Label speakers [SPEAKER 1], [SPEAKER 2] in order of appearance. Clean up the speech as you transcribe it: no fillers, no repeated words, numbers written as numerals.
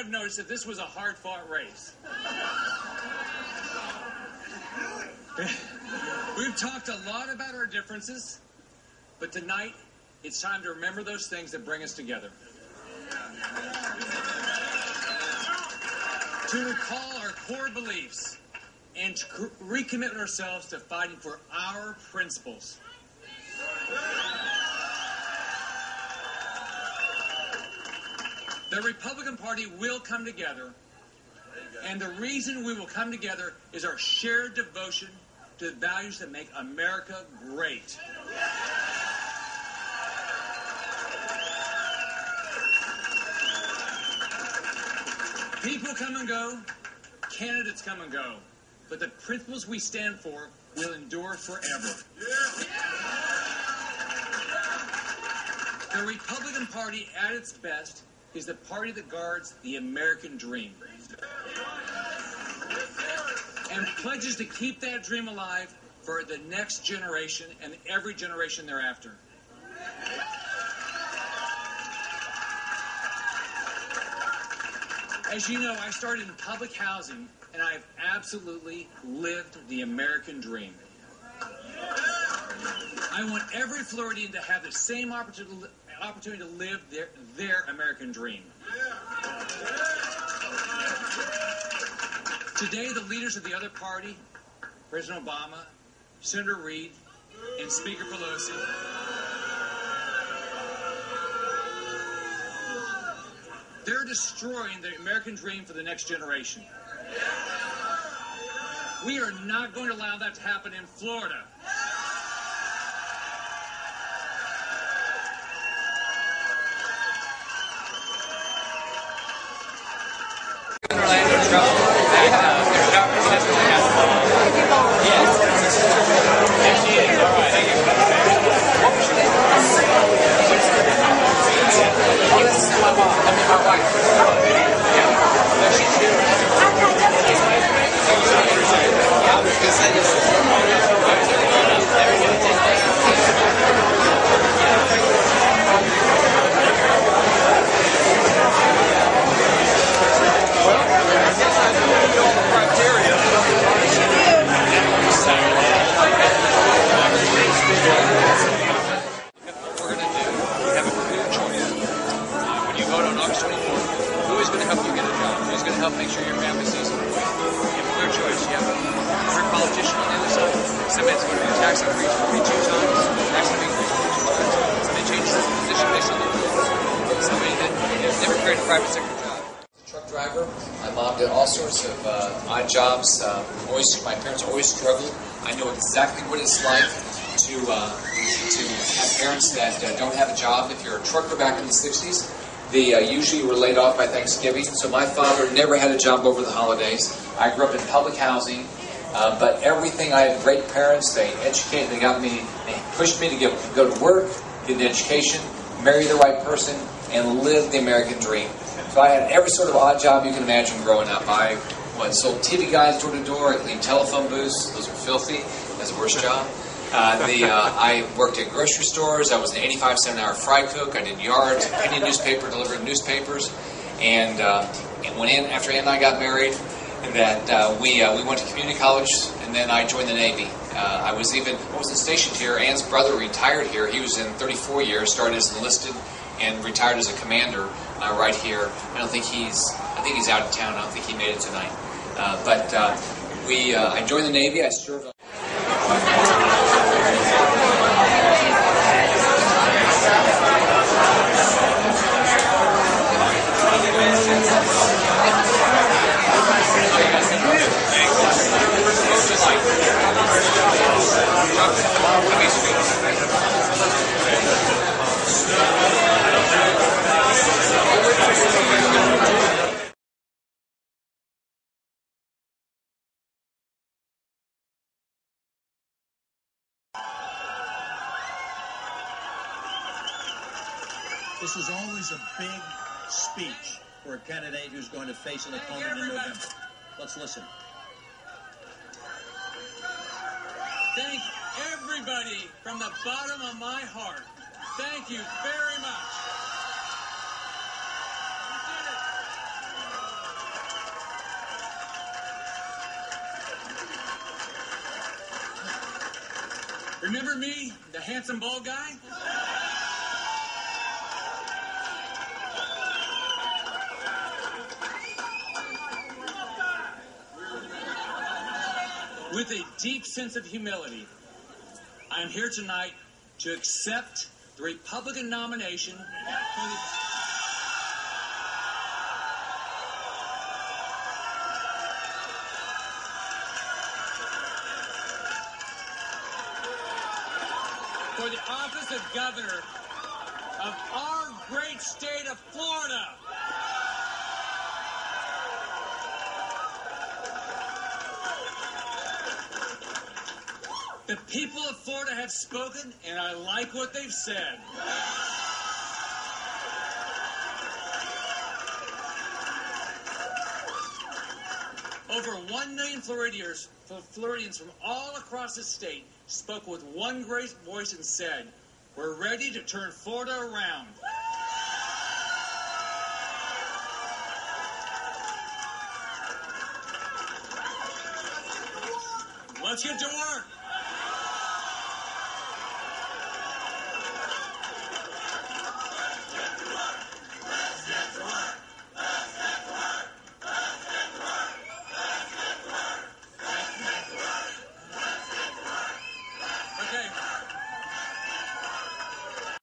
[SPEAKER 1] have noticed that this was a hard-fought race. We've talked a lot about our differences, but tonight it's time to remember those things that bring us together. To recall our core beliefs and to recommit ourselves to fighting for our principles. The Republican Party will come together, and the reason we will come together is our shared devotion to the values that make America great. People come and go, candidates come and go, but the principles we stand for will endure forever. The Republican Party at its best is the party that guards the American dream and pledges to keep that dream alive for the next generation and every generation thereafter. As you know, I started in public housing, and I have absolutely lived the American dream. I want every Floridian to have the same opportunity to live their American dream. Today, the leaders of the other party, President Obama, Senator Reid, and Speaker Pelosi, they're destroying the American dream for the next generation. We are not going to allow that to happen in Florida.
[SPEAKER 2] Help make sure your family sees it. You have a clear choice. You have a career politician on the other side. Somebody's going to be taxed increase 42 times, tax increase 42 times. Somebody changes his position based on the rules. Somebody that never created a private sector job.
[SPEAKER 3] Truck driver. My mom did all sorts of odd jobs. My parents always struggled. I know exactly what it's like to have parents that don't have a job. If you're a trucker back in the 60s, they usually were laid off by Thanksgiving, so my father never had a job over the holidays. I grew up in public housing, but everything, I had great parents. They educated, they pushed me to go to work, get an education, marry the right person, and live the American dream. So I had every sort of odd job you can imagine growing up. I sold TV guides door to door, I cleaned telephone booths. Those were filthy. That's the worst job. I worked at grocery stores. I was an 85-cent an hour fry cook. I did yards, penny newspaper, delivering newspapers, and after Ann and I got married, we went to community college, and then I joined the Navy. I wasn't stationed here. Ann's brother retired here. He was in 34 years, started as enlisted, and retired as a commander right here. I think he's out of town. I don't think he made it tonight. I joined the Navy. I served.
[SPEAKER 4] This is always a big speech for a candidate who's going to face an opponent in November. Let's listen.
[SPEAKER 1] Thank everybody from the bottom of my heart. Thank you very much. Remember me, the handsome bald guy? With a deep sense of humility, I am here tonight to accept the Republican nomination for the office of governor of our great state of Florida. The people of Florida have spoken, and I like what they've said. Over 1 million Floridians from all across the state spoke with one great voice and said, "We're ready to turn Florida around." Let's get to work.